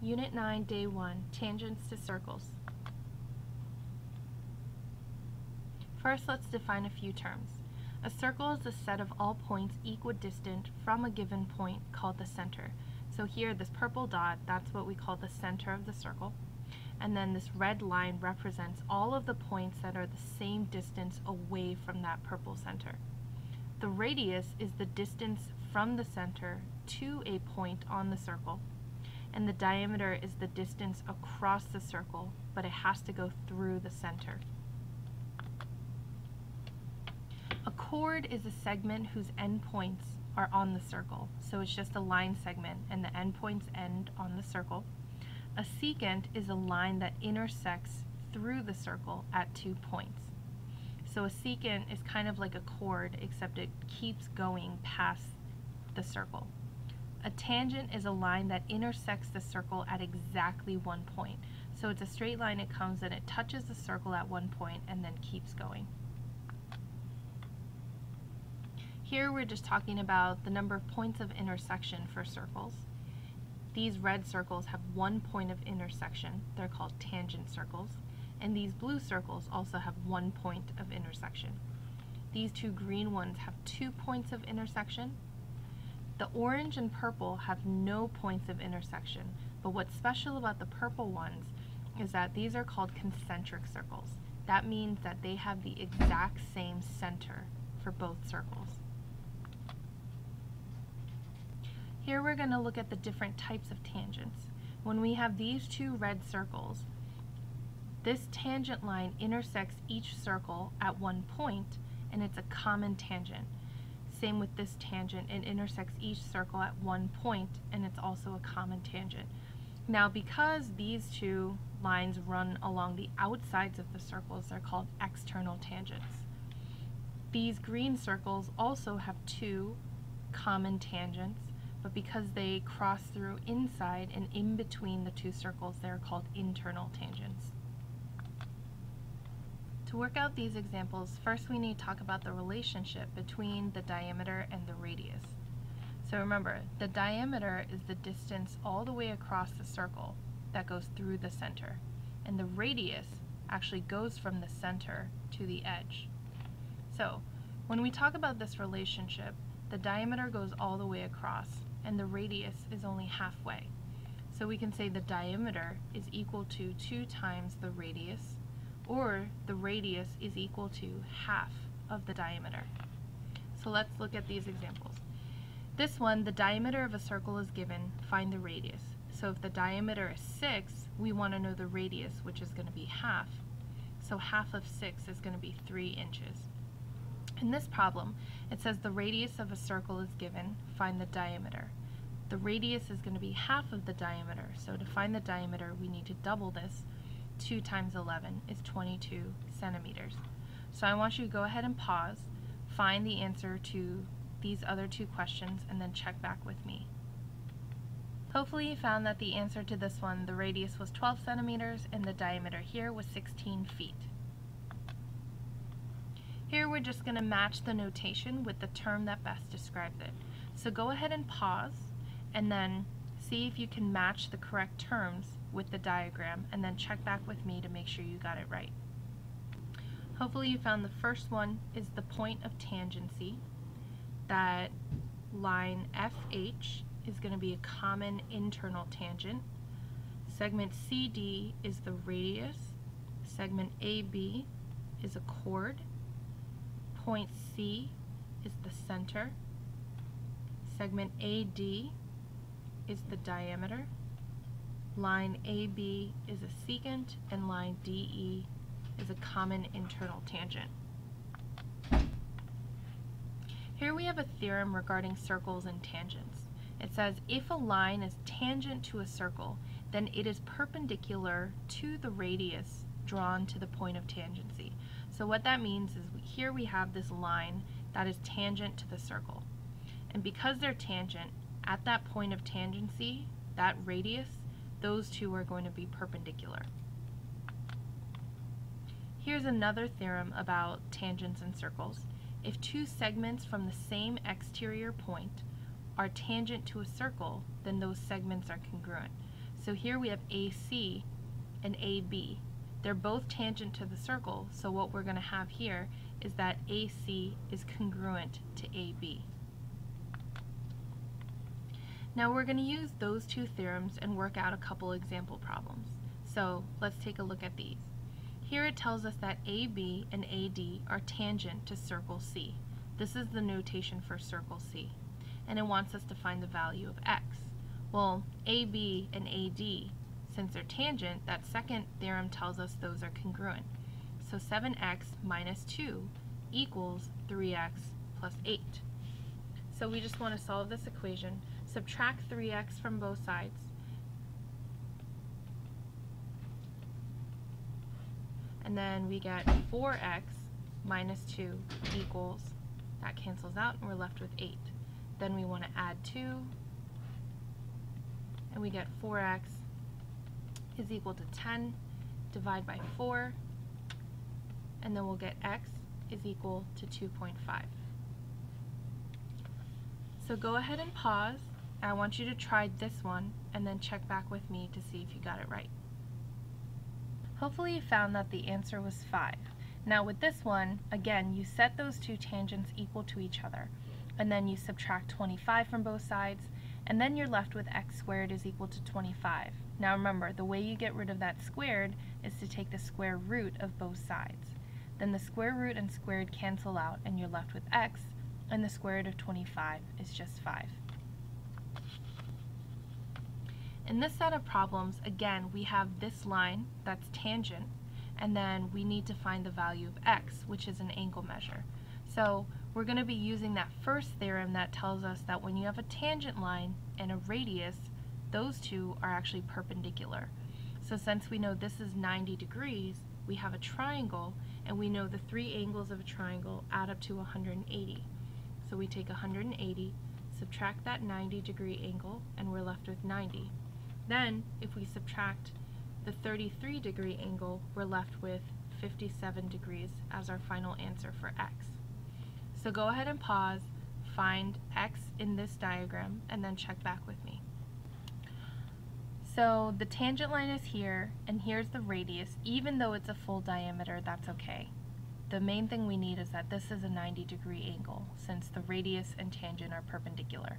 Unit 9, Day 1, Tangents to Circles. First, let's define a few terms. A circle is a set of all points equidistant from a given point called the center. So here, this purple dot, that's what we call the center of the circle. And then this red line represents all of the points that are the same distance away from that purple center. The radius is the distance from the center to a point on the circle. And the diameter is the distance across the circle, but it has to go through the center. A chord is a segment whose endpoints are on the circle, so it's just a line segment and the endpoints end on the circle. A secant is a line that intersects through the circle at 2 points. So a secant is kind of like a chord, except it keeps going past the circle. A tangent is a line that intersects the circle at exactly 1 point. So it's a straight line, it comes and it touches the circle at 1 point and then keeps going. Here we're just talking about the number of points of intersection for circles. These red circles have 1 point of intersection. They're called tangent circles. And these blue circles also have 1 point of intersection. These two green ones have 2 points of intersection. The orange and purple have no points of intersection, but what's special about the purple ones is that these are called concentric circles. That means that they have the exact same center for both circles. Here we're going to look at the different types of tangents. When we have these two red circles, this tangent line intersects each circle at 1 point, and it's a common tangent. Same with this tangent, it intersects each circle at 1 point, and it's also a common tangent. Now, because these two lines run along the outsides of the circles, they're called external tangents. These green circles also have 2 common tangents, but because they cross through inside and in between the 2 circles, they're called internal tangents. To work out these examples, first we need to talk about the relationship between the diameter and the radius. So remember, the diameter is the distance all the way across the circle that goes through the center, and the radius actually goes from the center to the edge. So when we talk about this relationship, the diameter goes all the way across, and the radius is only halfway. So we can say the diameter is equal to 2 times the radius, or the radius is equal to half of the diameter. So let's look at these examples. This one, the diameter of a circle is given, find the radius. So if the diameter is 6, we want to know the radius, which is going to be half. So half of 6 is going to be 3 inches. In this problem, it says the radius of a circle is given, find the diameter. The radius is going to be half of the diameter, so to find the diameter we need to double this. 2 times 11 is 22 centimeters. So I want you to go ahead and pause, find the answer to these other 2 questions, and then check back with me. Hopefully you found that the answer to this one, the radius was 12 centimeters and the diameter here was 16 feet. Here we're just going to match the notation with the term that best describes it. So go ahead and pause and then see if you can match the correct terms with the diagram, and then check back with me to make sure you got it right. Hopefully you found the first one is the point of tangency, that line FH is going to be a common internal tangent. Segment CD is the radius. Segment AB is a chord. Point C is the center. Segment AD is the diameter. Line AB is a secant, and line DE is a common internal tangent. Here we have a theorem regarding circles and tangents. It says if a line is tangent to a circle, then it is perpendicular to the radius drawn to the point of tangency. So what that means is here we have this line that is tangent to the circle. And because they're tangent, at that point of tangency, that radius, those two are going to be perpendicular. Here's another theorem about tangents and circles. If 2 segments from the same exterior point are tangent to a circle, then those segments are congruent. So here we have AC and AB. They're both tangent to the circle, so what we're going to have here is that AC is congruent to AB. Now we're going to use those two theorems and work out a couple example problems. So let's take a look at these. Here it tells us that AB and AD are tangent to circle C. This is the notation for circle C. And it wants us to find the value of x. Well, AB and AD, since they're tangent, that second theorem tells us those are congruent. So 7x minus 2 equals 3x plus 8. So we just want to solve this equation. Subtract 3x from both sides. And then we get 4x minus 2 equals, that cancels out, and we're left with 8. Then we want to add 2, and we get 4x is equal to 10, divide by 4, and then we'll get x is equal to 2.5. So go ahead and pause. I want you to try this one and then check back with me to see if you got it right. Hopefully you found that the answer was 5. Now with this one, again, you set those two tangents equal to each other, and then you subtract 25 from both sides, and then you're left with x squared is equal to 25. Now remember, the way you get rid of that squared is to take the square root of both sides. Then the square root and squared cancel out, and you're left with x, and the square root of 25 is just 5. In this set of problems, again, we have this line that's tangent, and then we need to find the value of x, which is an angle measure. So we're going to be using that first theorem that tells us that when you have a tangent line and a radius, those two are actually perpendicular. So since we know this is 90 degrees, we have a triangle, and we know the three angles of a triangle add up to 180. So we take 180, subtract that 90-degree angle, and we're left with 90. Then, if we subtract the 33-degree angle, we're left with 57 degrees as our final answer for x. So go ahead and pause, find x in this diagram, and then check back with me. So the tangent line is here, and here's the radius. Even though it's a full diameter, that's okay. The main thing we need is that this is a 90-degree angle, since the radius and tangent are perpendicular.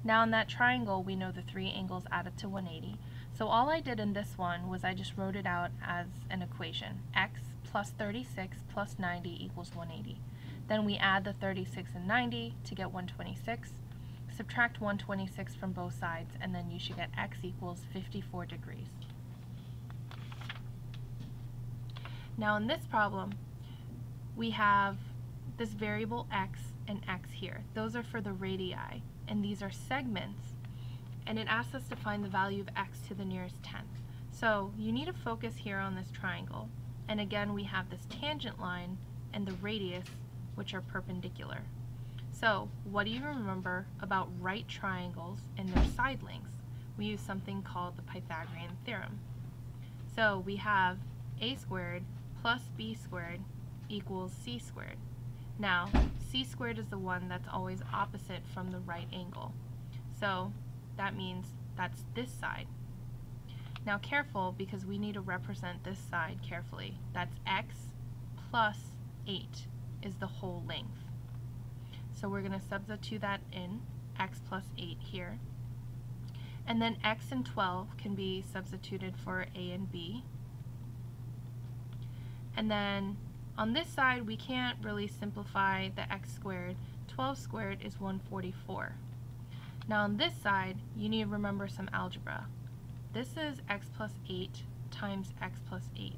Now in that triangle, we know the three angles add up to 180. So all I did in this one was I just wrote it out as an equation. X plus 36 plus 90 equals 180. Then we add the 36 and 90 to get 126. Subtract 126 from both sides, and then you should get x equals 54 degrees. Now in this problem, we have this variable x and x here. Those are for the radii, and these are segments, and it asks us to find the value of x to the nearest tenth. So you need to focus here on this triangle, and again we have this tangent line and the radius, which are perpendicular. So what do you remember about right triangles and their side lengths? We use something called the Pythagorean theorem. So we have a squared plus b squared equals c squared. Now, c squared is the one that's always opposite from the right angle. So that means that's this side. Now careful, because we need to represent this side carefully. That's x plus 8 is the whole length. So we're going to substitute that in, x plus 8 here. And then x and 12 can be substituted for a and b. And then on this side, we can't really simplify the x squared. 12 squared is 144. Now on this side, you need to remember some algebra. This is x plus 8 times x plus 8.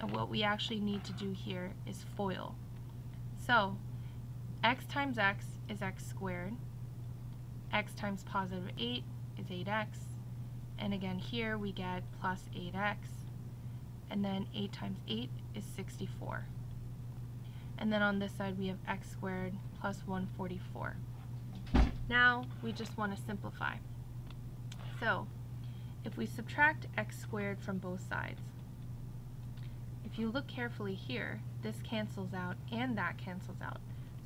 And what we actually need to do here is FOIL. So x times x is x squared. X times positive 8 is 8x. And again here we get plus 8x. And then 8 times 8 is 64. And then on this side we have x squared plus 144. Now we just want to simplify. So if we subtract x squared from both sides, if you look carefully here, this cancels out and that cancels out.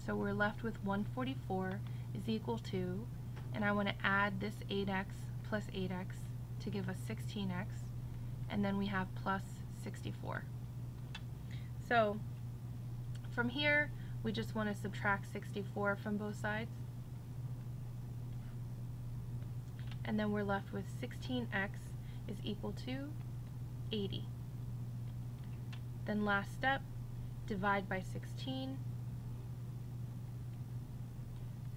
So we're left with 144 is equal to, and I want to add this 8x plus 8x to give us 16x, and then we have plus 64. So from here, we just want to subtract 64 from both sides, and then we're left with 16x is equal to 80. Then last step, divide by 16,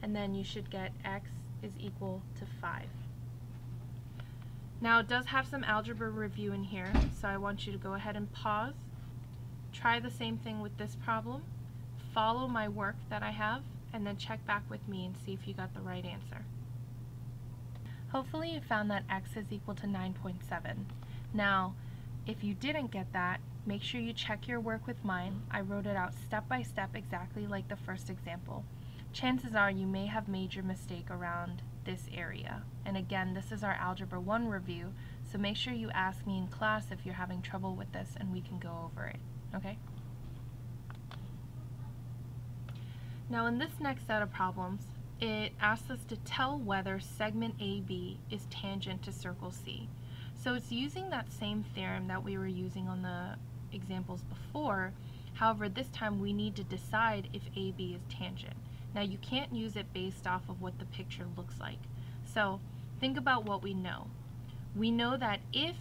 and then you should get x is equal to 5. Now it does have some algebra review in here, so I want you to go ahead and pause, try the same thing with this problem, follow my work that I have, and then check back with me and see if you got the right answer. Hopefully you found that x is equal to 9.7. Now, if you didn't get that, make sure you check your work with mine. I wrote it out step by step exactly like the first example. Chances are you may have made your mistake around this area. And again, this is our Algebra 1 review, so make sure you ask me in class if you're having trouble with this and we can go over it, okay? Now in this next set of problems, it asks us to tell whether segment AB is tangent to circle C. So it's using that same theorem that we were using on the examples before. However, this time we need to decide if AB is tangent. Now you can't use it based off of what the picture looks like. So think about what we know. We know that if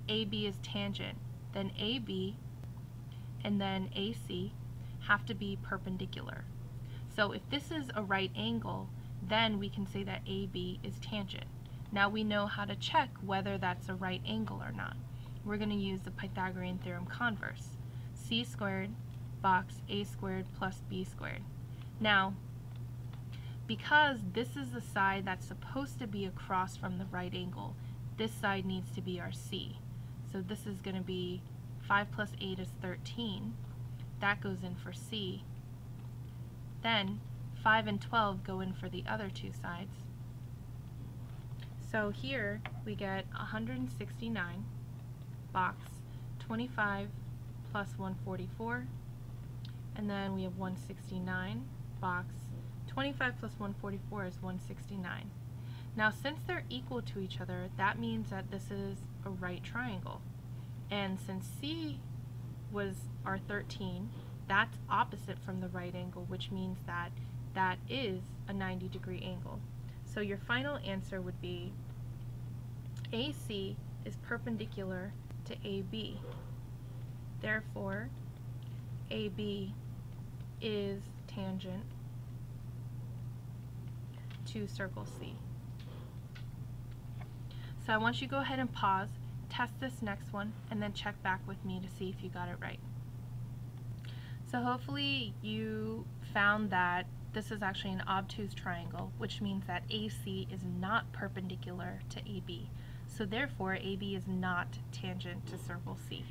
AB is tangent, then AB and then AC have to be perpendicular. So if this is a right angle, then we can say that AB is tangent. Now we know how to check whether that's a right angle or not. We're going to use the Pythagorean theorem converse. C squared box A squared plus B squared. Now, because this is the side that's supposed to be across from the right angle, this side needs to be our C. So this is going to be 5 plus 8 is 13. That goes in for C. Then 5 and 12 go in for the other two sides. So here we get 169 box 25 plus 144, and then we have 169 box 25 plus 144 is 169. Now since they're equal to each other, that means that this is a right triangle. And since C was our 13, that's opposite from the right angle, which means that that is a 90-degree angle. So your final answer would be AC is perpendicular to AB. Therefore, AB is tangent to circle C. So I want you to go ahead and pause, test this next one, and then check back with me to see if you got it right. So hopefully you found that this is actually an obtuse triangle, which means that AC is not perpendicular to AB. So therefore, AB is not tangent to circle C.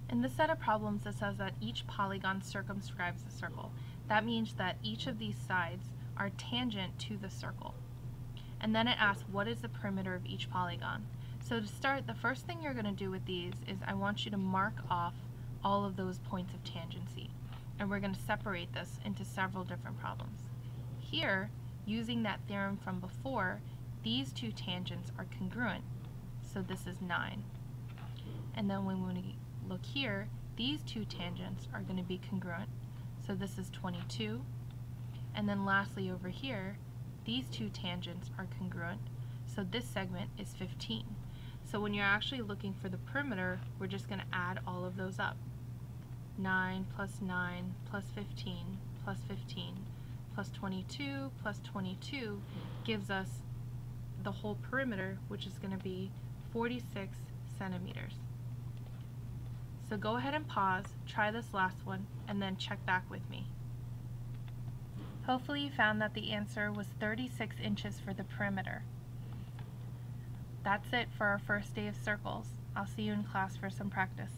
In this set of problems, it says that each polygon circumscribes a circle. That means that each of these sides are tangent to the circle. And then it asks, what is the perimeter of each polygon? So to start, the first thing you're going to do with these is I want you to mark off all of those points of tangency. And we're going to separate this into several different problems. Here, using that theorem from before, these two tangents are congruent. So this is 9. And then when we look here, these two tangents are going to be congruent. So this is 22. And then lastly over here, these two tangents are congruent. So this segment is 15. So when you're actually looking for the perimeter, we're just going to add all of those up. 9 plus 9 plus 15 plus 15 plus 22 plus 22 gives us the whole perimeter, which is going to be 46 centimeters. So go ahead and pause, try this last one, and then check back with me. Hopefully you found that the answer was 36 inches for the perimeter. That's it for our first day of circles. I'll see you in class for some practice.